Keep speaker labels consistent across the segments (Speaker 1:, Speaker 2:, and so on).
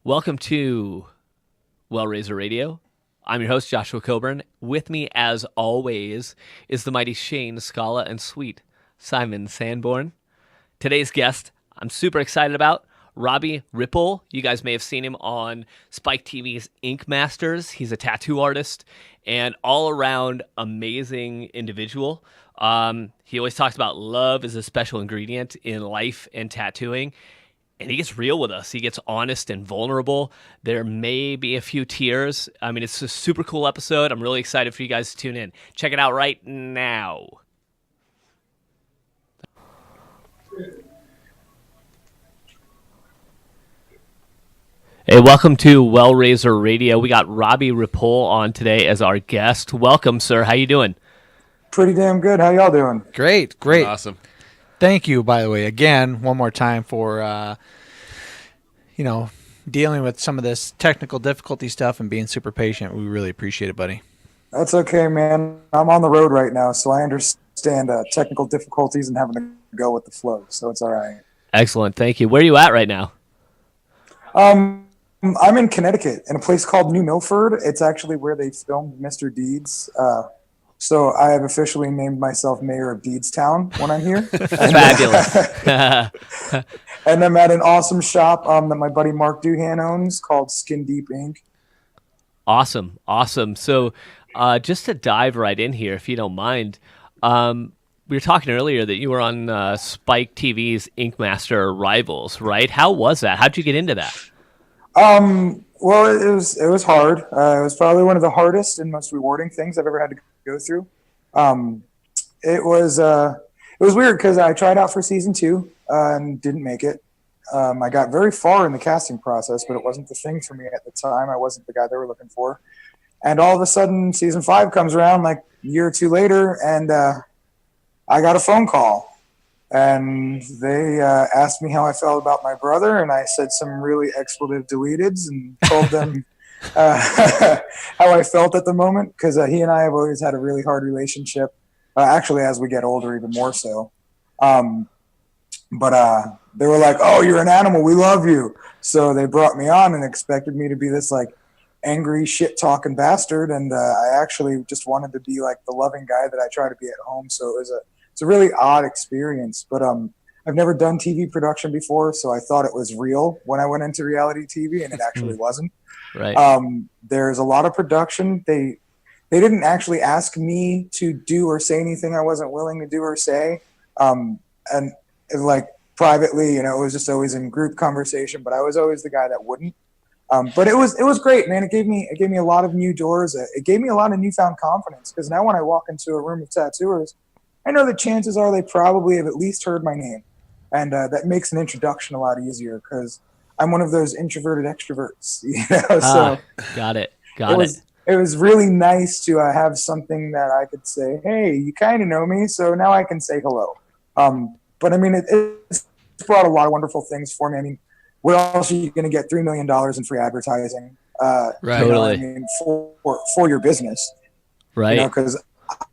Speaker 1: Welcome to Wellraiser Radio. I'm your host, Joshua Coburn. With me, as always, is the mighty Shane Scala and sweet Simon Sanborn. Today's guest, I'm super excited about, Robbie Ripoll. You guys may have seen him on Spike TV's Inkmasters. He's a tattoo artist and all-around amazing individual. He always talks about love as a special ingredient in life and tattooing. And he gets real with us. He gets honest and vulnerable. There may be a few tears. I mean, it's a super cool episode. I'm really excited for you guys to tune in. Check it out right now. Hey, welcome to Wellraiser Radio. We got Robbie Ripoll on today as our guest. Welcome, sir. How you doing?
Speaker 2: Pretty damn good. How y'all doing?
Speaker 3: Great.
Speaker 4: Awesome.
Speaker 3: Thank you, by the way, again, one more time for, dealing with some of this technical difficulty stuff and being super patient. We really appreciate it, buddy.
Speaker 2: That's okay, man. I'm on the road right now, so I understand technical difficulties and having to go with the flow, so it's all right.
Speaker 1: Excellent. Thank you. Where are you at right now?
Speaker 2: I'm in Connecticut in a place called New Milford. It's actually where they filmed Mr. Deeds. So I have officially named myself Mayor of Deedstown when I'm here.
Speaker 1: Fabulous.
Speaker 2: And I'm at an awesome shop that my buddy Mark Duhan owns called Skin Deep Ink.
Speaker 1: Awesome. So just to dive right in here, if you don't mind, we were talking earlier that you were on Spike TV's Inkmaster Rivals, right? How was that? How'd you get into that?
Speaker 2: Well, it was hard. It was probably one of the hardest and most rewarding things I've ever had to go through. It was weird because I tried out for season 2 and didn't make it. I got very far in the casting process, but it wasn't the thing for me at the time. I wasn't the guy they were looking for. And all of a sudden, season 5 comes around like a year or two later, and I got a phone call. And they asked me how I felt about my brother, and I said some really expletive deleteds and told them how I felt at the moment, because he and I have always had a really hard relationship, actually as we get older even more so. But they were like, oh, you're an animal, we love you. So they brought me on and expected me to be this like angry shit-talking bastard, and I actually just wanted to be like the loving guy that I try to be at home. So it's a really odd experience, but I've never done TV production before, so I thought it was real when I went into reality TV, and it actually wasn't.
Speaker 1: Right.
Speaker 2: There's a lot of production. They didn't actually ask me to do or say anything I wasn't willing to do or say, and like privately, it was just always in group conversation, but I was always the guy that wouldn't. But it was great, man. It gave me a lot of new doors. It gave me a lot of newfound confidence, because now when I walk into a room of tattooers, I know the chances are they probably have at least heard my name. And that makes an introduction a lot easier, because I'm one of those introverted extroverts. So
Speaker 1: got it.
Speaker 2: It was really nice to have something that I could say, hey, you kind of know me, so now I can say hello. But I mean, it's brought a lot of wonderful things for me. I mean, where else are you going to get $3 million in free advertising?
Speaker 1: Right. Totally.
Speaker 2: I mean, for your business.
Speaker 1: Right.
Speaker 2: Because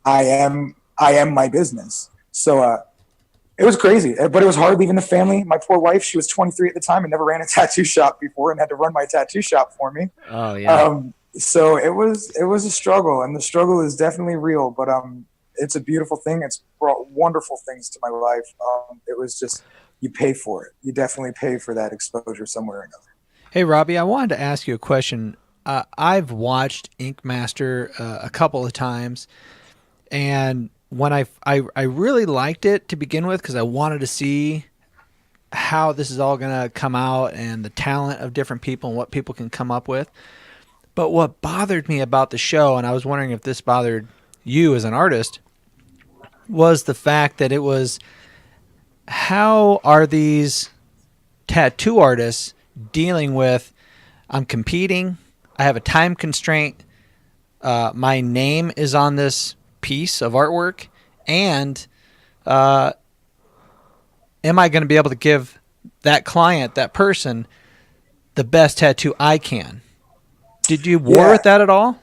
Speaker 2: I am my business. So it was crazy, but it was hard leaving the family. My poor wife, she was 23 at the time and never ran a tattoo shop before and had to run my tattoo shop for me.
Speaker 1: Oh, yeah.
Speaker 2: So it was a struggle, and the struggle is definitely real, but it's a beautiful thing. It's brought wonderful things to my life. It was just, you pay for it. You definitely pay for that exposure somewhere or another.
Speaker 3: Hey, Robbie, I wanted to ask you a question. I've watched Inkmaster a couple of times, and when I really liked it to begin with, because I wanted to see how this is all going to come out and the talent of different people and what people can come up with. But what bothered me about the show, and I was wondering if this bothered you as an artist, was the fact that it was, how are these tattoo artists dealing with, I'm competing, I have a time constraint, my name is on this piece of artwork, and am I going to be able to give that client, that person, the best tattoo I can? Did you war with that at all?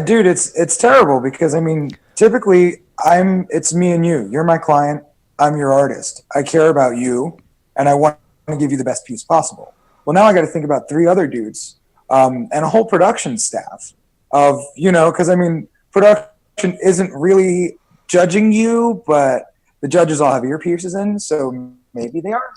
Speaker 2: Dude, it's terrible, because I mean, typically it's me and you. You're my client. I'm your artist. I care about you, and I want to give you the best piece possible. Well, now I got to think about 3 other dudes and a whole production staff of, because I mean, production isn't really judging you, but the judges all have earpieces in, so maybe they are.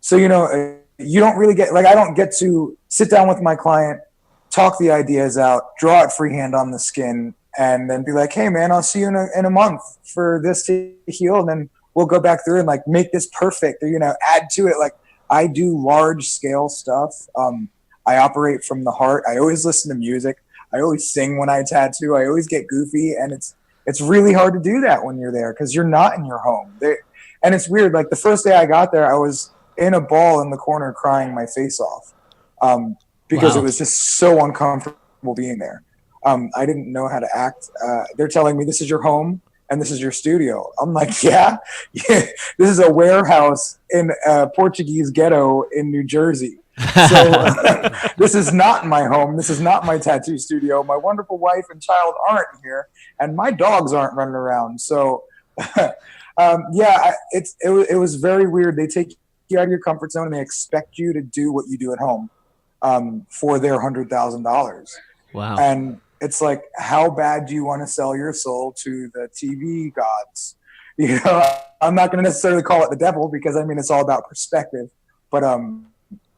Speaker 2: So, you don't really get, like, I don't get to sit down with my client, talk the ideas out, draw it freehand on the skin, and then be like, hey, man, I'll see you in a month for this to heal, and then we'll go back through and, like, make this perfect or, add to it. Like, I do large-scale stuff. I operate from the heart. I always listen to music. I always sing when I tattoo. I always get goofy, and it's really hard to do that when you're there because you're not in your home. And it's weird. Like, the first day I got there, I was in a ball in the corner crying my face off because It was just so uncomfortable being there. I didn't know how to act. They're telling me this is your home and this is your studio. I'm like, yeah. This is a warehouse in a Portuguese ghetto in New Jersey. So this is not my home. This is not my tattoo studio. My wonderful wife and child aren't here, and my dogs aren't running around. So it was very weird. They take you out of your comfort zone and they expect you to do what you do at home for their $100,000.
Speaker 1: Wow.
Speaker 2: And it's like, how bad do you want to sell your soul to the TV gods? I'm not going to necessarily call it the devil because I mean, it's all about perspective, but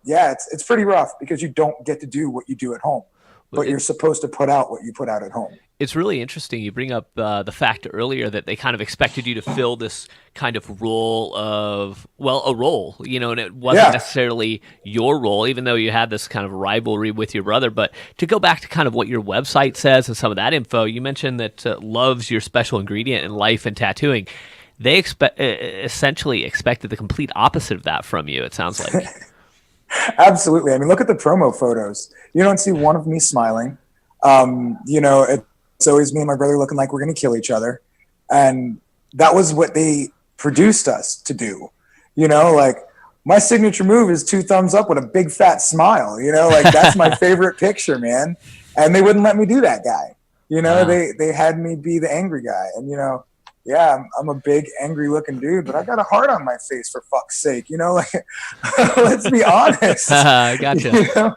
Speaker 2: it's pretty rough because you don't get to do what you do at home, but you're supposed to put out what you put out at home.
Speaker 1: It's really interesting. You bring up the fact earlier that they kind of expected you to fill this kind of role of, a role, and it wasn't necessarily your role, even though you had this kind of rivalry with your brother. But to go back to kind of what your website says and some of that info, you mentioned that love's your special ingredient in life and tattooing. They essentially expected the complete opposite of that from you, it sounds like.
Speaker 2: Absolutely. I mean, look at the promo photos. You don't see one of me smiling. It's always me and my brother looking like we're going to kill each other. And that was what they produced us to do. Like my signature move is 2 thumbs up with a big fat smile, like that's my favorite picture, man. And they wouldn't let me do that guy. Wow. They had me be the angry guy. And, I'm a big angry looking dude, but I got a heart on my face for fuck's sake, like, let's be honest.
Speaker 1: Gotcha.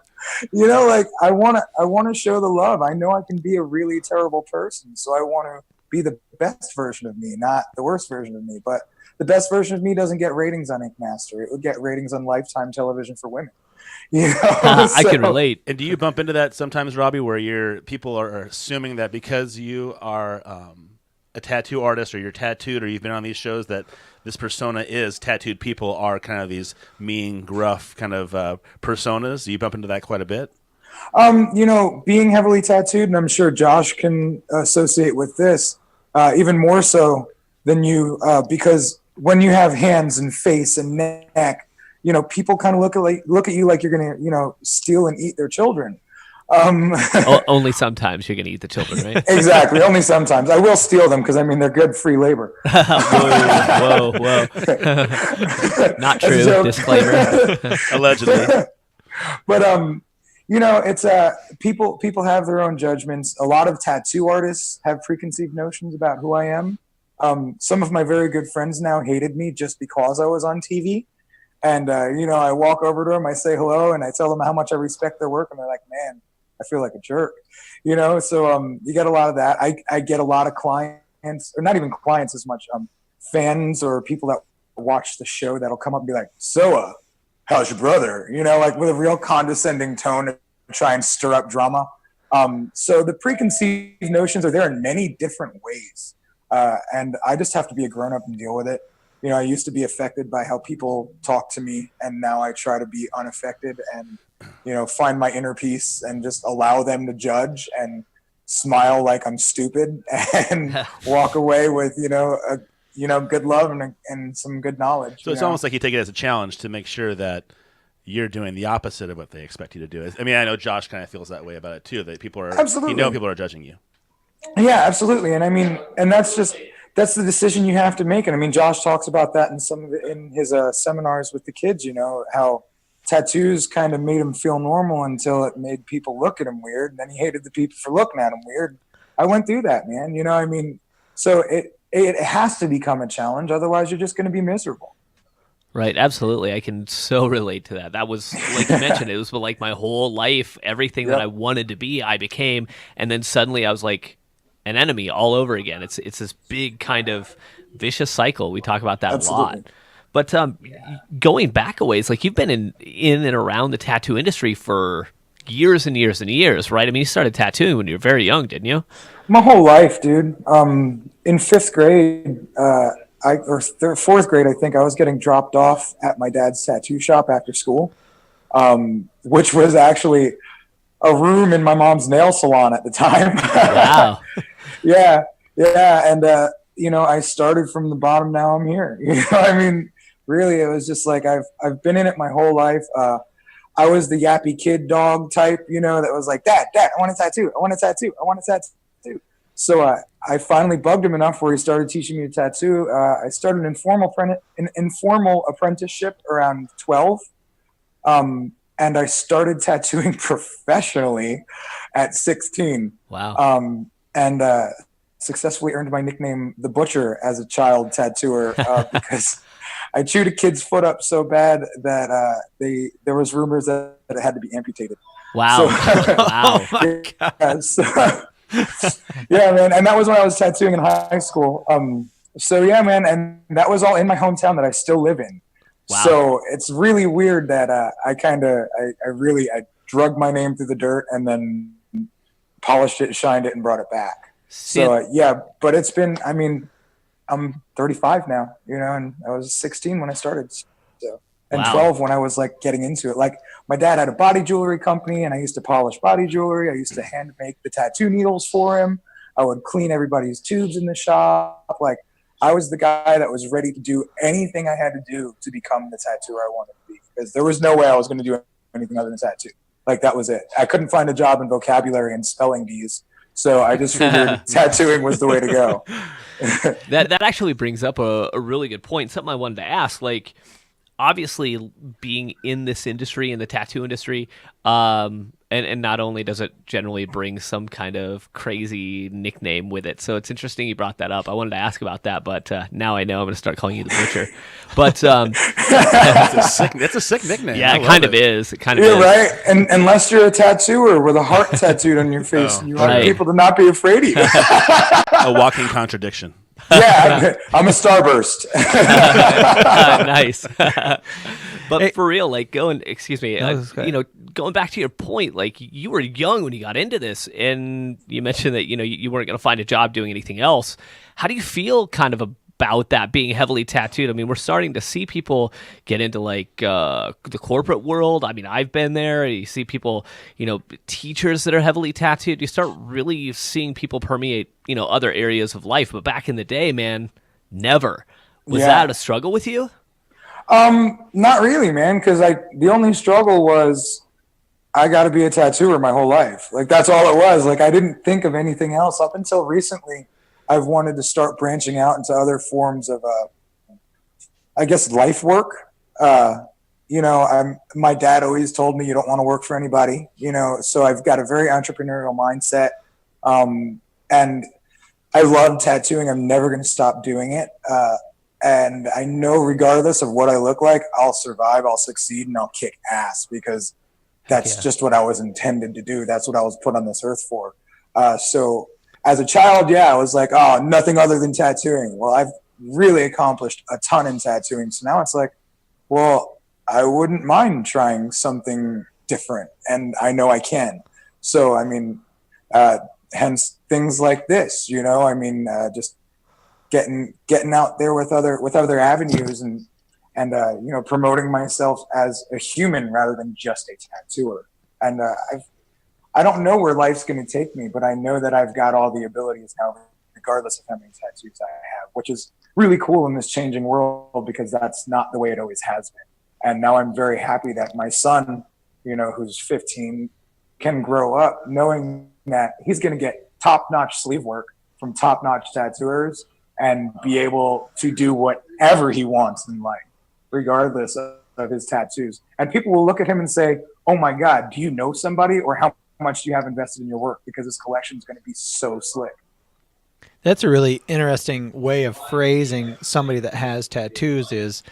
Speaker 2: Like I want to show the love. I know I can be a really terrible person. So I want to be the best version of me, not the worst version of me, but the best version of me doesn't get ratings on Inkmaster. It would get ratings on Lifetime television for women.
Speaker 1: I can relate.
Speaker 4: And do you bump into that sometimes, Robbie, where people are assuming that because you are a tattoo artist or you're tattooed or you've been on these shows that this persona is tattooed people are kind of these mean, gruff kind of personas? Do you bump into that quite a bit?
Speaker 2: Being heavily tattooed, and I'm sure Josh can associate with this even more so than you, because when you have hands and face and neck, people kind of look at you like you're going to, steal and eat their children.
Speaker 1: Only sometimes you're going to eat the children, right?
Speaker 2: Exactly. Only sometimes. I will steal them because, they're good free labor.
Speaker 1: Whoa. Not true. Disclaimer.
Speaker 4: Allegedly.
Speaker 2: But, it's people have their own judgments. A lot of tattoo artists have preconceived notions about who I am. Some of my very good friends now hated me just because I was on TV. And, I walk over to them, I say hello, and I tell them how much I respect their work. And they're like, man, I feel like a jerk, so you get a lot of that. I get a lot of clients, or not even clients as much, fans or people that watch the show that'll come up and be like, so, how's your brother? Like with a real condescending tone to try and stir up drama. So the preconceived notions are there in many different ways. And I just have to be a grown up and deal with it. I used to be affected by how people talk to me, and now I try to be unaffected and, find my inner peace and just allow them to judge and smile like I'm stupid and walk away with, good love and some good knowledge.
Speaker 4: So it's almost like you take it as a challenge to make sure that you're doing the opposite of what they expect you to do. I mean, I know Josh kind of feels that way about it too, that people are,
Speaker 2: absolutely.
Speaker 4: People are judging you.
Speaker 2: Yeah, absolutely. And I mean, and that's the decision you have to make. And I mean, Josh talks about that in his seminars with the kids, how tattoos kind of made him feel normal until it made people look at him weird. And then he hated the people for looking at him weird. I went through that, man. So it has to become a challenge. Otherwise you're just going to be miserable.
Speaker 1: Right, absolutely. I can so relate to that. That was, like you mentioned, it was like my whole life, everything that I wanted to be, I became, and then suddenly I was like an enemy all over again. It's this big kind of vicious cycle. We talk about that a lot. But going back a ways, like you've been in and around the tattoo industry for years and years and years, right? I mean, you started tattooing when you were very young, didn't you?
Speaker 2: My whole life, dude. In fifth grade, fourth grade, I think, I was getting dropped off at my dad's tattoo shop after school, which was actually a room in my mom's nail salon at the time.
Speaker 1: Wow.
Speaker 2: Yeah. And, I started from the bottom. Now I'm here. I mean, really, it was just like I've been in it my whole life. I was the yappy kid dog type, that was like, Dad, I want a tattoo. I want a tattoo. I want a tattoo. So I finally bugged him enough where he started teaching me to tattoo. I started an informal apprenticeship around 12. And I started tattooing professionally at 16.
Speaker 1: Wow.
Speaker 2: And successfully earned my nickname, The Butcher, as a child tattooer because I chewed a kid's foot up so bad that there was rumors that it had to be amputated.
Speaker 1: Wow.
Speaker 2: So,
Speaker 1: Wow.
Speaker 2: Yeah, man. And that was when I was tattooing in high school. So yeah, man. And that was all in my hometown that I still live in.
Speaker 1: Wow.
Speaker 2: So it's really weird that I drug my name through the dirt and then polished it, shined it, and brought it back. So yeah, but it's been, I mean, I'm 35 now, and I was 16 when I started. So, and
Speaker 1: Wow.
Speaker 2: 12 when I was like getting into it. Like my dad had a body jewelry company and I used to polish body jewelry. I used to hand make the tattoo needles for him. I would clean everybody's tubes in the shop. Like I was the guy that was ready to do anything I had to do to become the tattooer I wanted to be, because there was no way I was going to do anything other than tattoo. Like that was it. I couldn't find a job in vocabulary and spelling bees. So I just figured tattooing was the way to go.
Speaker 1: That actually brings up a really good point. Something I wanted to ask, like, obviously being in this industry, in the tattoo industry, and not only does it generally bring some kind of crazy nickname with it. So it's interesting you brought that up. I wanted to ask about that, but now I know I'm going to start calling you the Butcher. But
Speaker 4: that's a sick nickname.
Speaker 1: Yeah, it kind of is. It kind of
Speaker 2: is.
Speaker 1: is.
Speaker 2: Right. And unless you're a tattooer with a heart tattooed on your face, and you want people to not be afraid of you.
Speaker 4: A walking contradiction.
Speaker 2: Yeah, I'm a starburst.
Speaker 1: Nice. But for real, like going back to your point, like you were young when you got into this, and you mentioned that, you weren't going to find a job doing anything else. How do you feel kind of about that, being heavily tattooed? I mean, we're starting to see people get into like the corporate world. I mean, I've been there. You see people, teachers that are heavily tattooed. You start really seeing people permeate, other areas of life. But back in the day, man, never. Was that a struggle with you?
Speaker 2: Not really, man, because the only struggle was I got to be a tattooer my whole life. Like that's all it was. Like I didn't think of anything else up until recently. I've wanted to start branching out into other forms of, life work. My dad always told me you don't want to work for anybody, so I've got a very entrepreneurial mindset. And I love tattooing. I'm never going to stop doing it. And I know regardless of what I look like, I'll survive, I'll succeed, and I'll kick ass because that's just what I was intended to do. That's what I was put on this earth for. So as a child, I was like, oh, nothing other than tattooing. Well, I've really accomplished a ton in tattooing. So now it's like, well, I wouldn't mind trying something different. And I know I can. So, I mean, hence things like this, just getting out there with other avenues and promoting myself as a human rather than just a tattooer. And I don't know where life's going to take me, but I know that I've got all the abilities now, regardless of how many tattoos I have, which is really cool in this changing world because that's not the way it always has been. And now I'm very happy that my son, who's 15, can grow up knowing that he's going to get top-notch sleeve work from top-notch tattooers and be able to do whatever he wants in life, regardless of his tattoos. And people will look at him and say, oh my God, do you know somebody, or how much do you have invested in your work? Because his collection is going to be so slick.
Speaker 3: That's a really interesting way of phrasing somebody that has tattoos is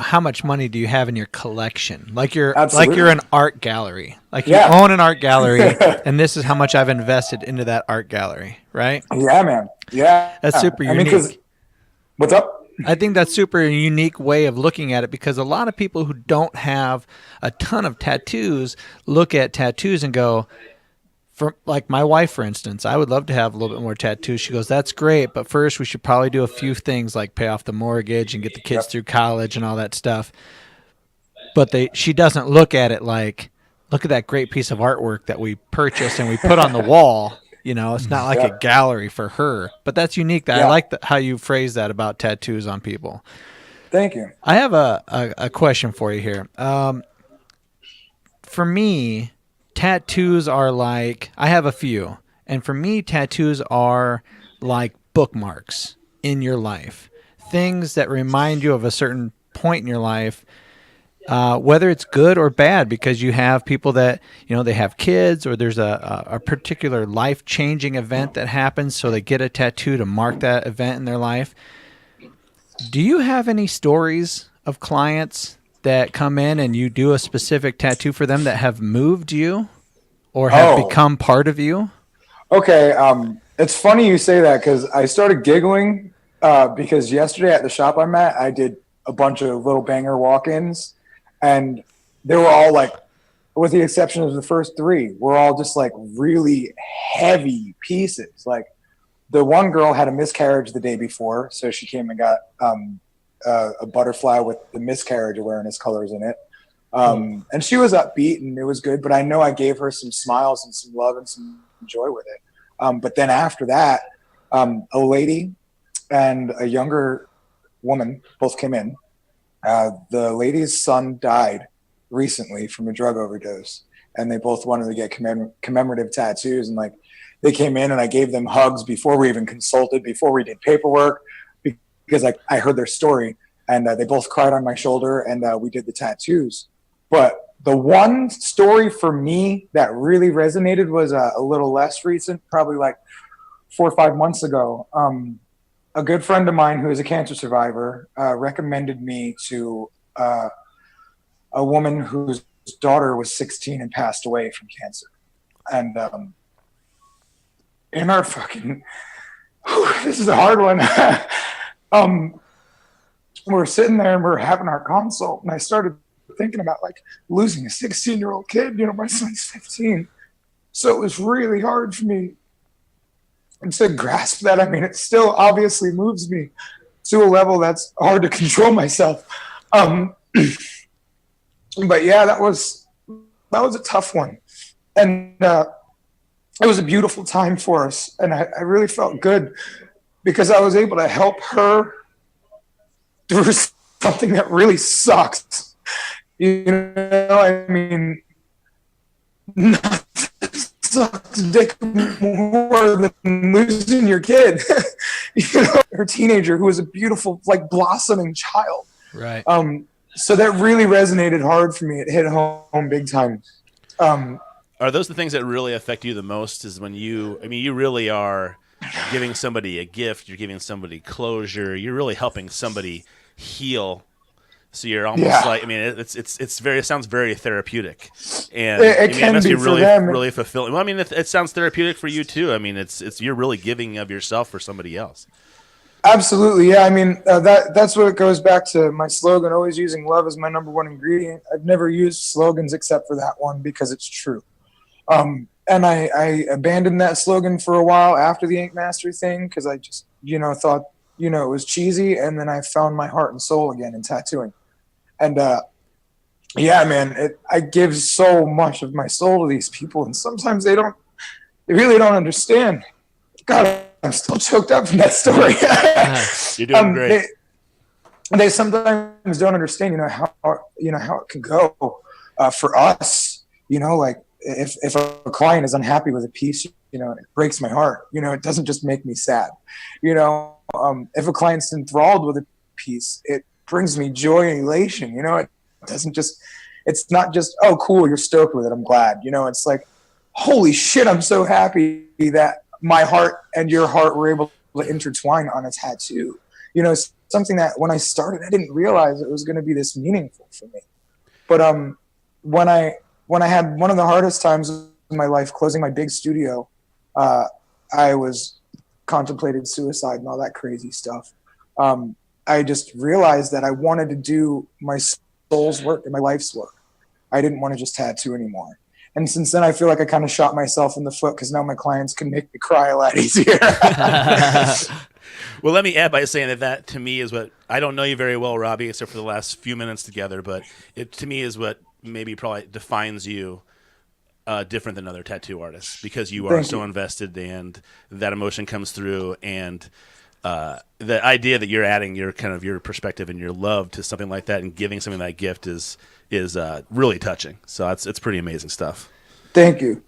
Speaker 3: how much money do you have in your collection? Like you're
Speaker 2: Absolutely.
Speaker 3: an art gallery. Like you
Speaker 2: Yeah.
Speaker 3: own an art gallery, and this is how much I've invested into that art gallery, right?
Speaker 2: Yeah, man. Yeah.
Speaker 3: That's super
Speaker 2: I mean,
Speaker 3: unique.
Speaker 2: what's up?
Speaker 3: I think that's super unique way of looking at it, because a lot of people who don't have a ton of tattoos look at tattoos and go, for like my wife, for instance, I would love to have a little bit more tattoos. She goes, that's great, but first we should probably do a few things like pay off the mortgage and get the kids through college and all that stuff. But she doesn't look at it like, look at that great piece of artwork that we purchased and we put on the wall. It's not like a gallery for her. But that's unique. I like how you phrase that about tattoos on people.
Speaker 2: Thank you.
Speaker 3: I have a question for you here. For me, tattoos are like, I have a few. And for me, tattoos are like bookmarks in your life. Things that remind you of a certain point in your life, whether it's good or bad, because you have people that, they have kids, or there's a particular life-changing event that happens, so they get a tattoo to mark that event in their life. Do you have any stories of clients that come in and you do a specific tattoo for them that have moved you or have become part of you?
Speaker 2: Okay. It's funny you say that, because I started giggling because yesterday at the shop I'm at, I did a bunch of little banger walk-ins, and they were all like, with the exception of the first three, we're all just like really heavy pieces. Like the one girl had a miscarriage the day before, so she came and got a butterfly with the miscarriage awareness colors in it. And she was upbeat and it was good, but I know I gave her some smiles and some love and some joy with it. But then after that, a lady and a younger woman both came in. The lady's son died recently from a drug overdose, and they both wanted to get commemorative tattoos. And like, they came in and I gave them hugs before we even consulted, before we did paperwork, because I heard their story, and they both cried on my shoulder, and we did the tattoos. But the one story for me that really resonated was a little less recent, probably like 4 or 5 months ago. A good friend of mine who is a cancer survivor recommended me to a woman whose daughter was 16 and passed away from cancer. And in our fucking, this is a hard one. We're sitting there and we're having our consult, and I started thinking about like losing a 16-year-old kid. My son's 15. So it was really hard for me to grasp that. I mean, it still obviously moves me to a level that's hard to control myself. But yeah, that was a tough one. And it was a beautiful time for us. And I really felt good because I was able to help her through something that really sucks. I mean, nothing sucks dick more than losing your kid. Her teenager who was a beautiful, like, blossoming child.
Speaker 3: Right.
Speaker 2: So that really resonated hard for me. It hit home big time.
Speaker 4: Are those the things that really affect you the most? Is when you really are giving somebody a gift, you're giving somebody closure, you're really helping somebody heal. So you're almost like, I mean, it sounds very therapeutic, and it must be really, really fulfilling. Well, I mean, it sounds therapeutic for you too. I mean, it's you're really giving of yourself for somebody else.
Speaker 2: Absolutely, yeah. I mean, that's what it goes back to my slogan: always using love as my number one ingredient. I've never used slogans except for that one because it's true. And I abandoned that slogan for a while after the Inkmaster thing because I just, thought, it was cheesy. And then I found my heart and soul again in tattooing. And, yeah, man, I give so much of my soul to these people. And sometimes they really don't understand. God, I'm still choked up from that story.
Speaker 4: You're doing great.
Speaker 2: They sometimes don't understand, how it can go for us, like, if a client is unhappy with a piece, it breaks my heart. It doesn't just make me sad. If a client's enthralled with a piece, it brings me joy and elation. It doesn't just, it's not just, oh, cool, you're stoked with it, I'm glad. It's like, holy shit, I'm so happy that my heart and your heart were able to intertwine on a tattoo. something that when I started, I didn't realize it was going to be this meaningful for me. But when I had one of the hardest times in my life closing my big studio, I was contemplated suicide and all that crazy stuff. I just realized that I wanted to do my soul's work and my life's work. I didn't want to just tattoo anymore. And since then, I feel like I kind of shot myself in the foot because now my clients can make me cry a lot easier.
Speaker 4: Well, let me add by saying that to me is what, I don't know you very well, Robbie, except for the last few minutes together, but it to me is what maybe probably defines you different than other tattoo artists, because you are so invested and that emotion comes through, and the idea that you're adding your kind of your perspective and your love to something like that and giving something that gift is really touching. So it's pretty amazing stuff.
Speaker 2: Thank you.